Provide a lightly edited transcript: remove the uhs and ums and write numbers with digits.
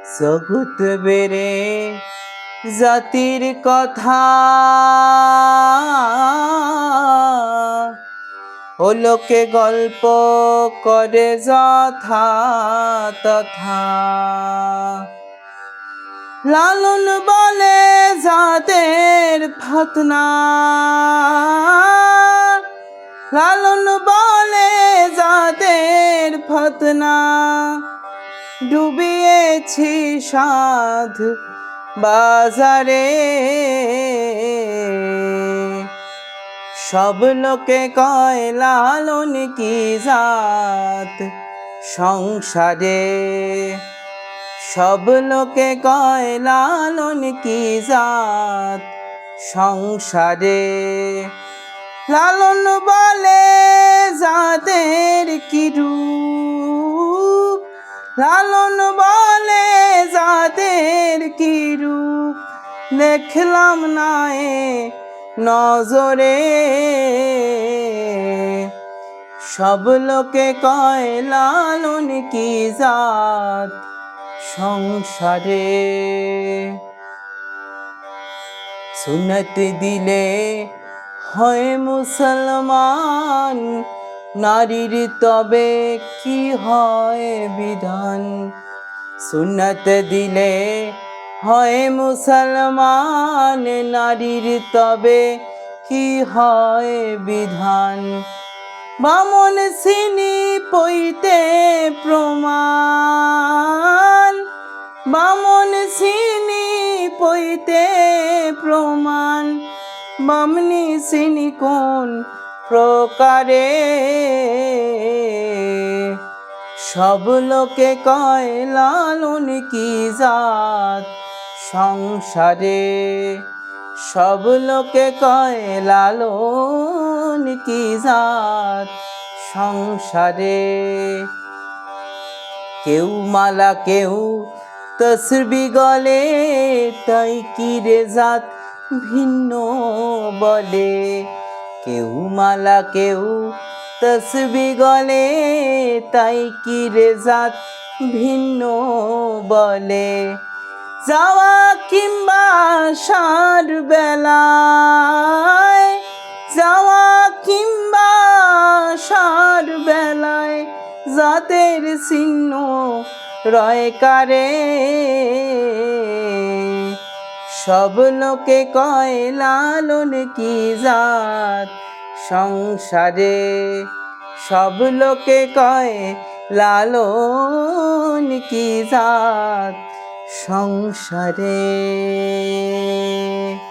জগৎ বেড়ে জাতির কথা ও লোকে গল্প করে যথা তথা। লালন বলে যাদের ফতনা, লালন বলে যাদের ফতনা, ডুবিয়েছি সাধ বাজারে। সব লোকে কয় লালন কি জাত সংসারে, সব লোকে কয় লালন কি জাত সংসারে। লালন বলে যাদের কি রূপ, লালন বলে যাদের কি রূপ, দেখলাম না এ নজরে। সব লোকে কয় লালন কি জাত সংসারে। সুন্নত দিলে হয় মুসলমান, নারীর তবে কি হয় বিধান। সুন্নত দিলে হয় মুসলমান, নারীর তবে কি হয় বিধান। বামন সিনি পইতে প্রমাণ, বামন সিনি পইতে প্রমাণ, বামনি সিনি কোন প্রকারে। সব লোকে কয় লালন কি জাত সংসারে, সব লোকে কয় লালন কি জাত সংসারে। কেউ মালা কেউ তসবি গলে, তাই কি রে জাত ভিন্ন বলে। কেউ মালা কেউ তসবি গলে, তাই কি রে জাত ভিন্ন বলে। যাওয়া কিংবা আসার বেলায়, যাওয়া কিংবা আসার বেলায়, জাতের চিহ্ন রয় কারে। সব লোকে কয় লালন কি জাত সংসারে, সব লোকে কয় লালন কি জাত সংসারে।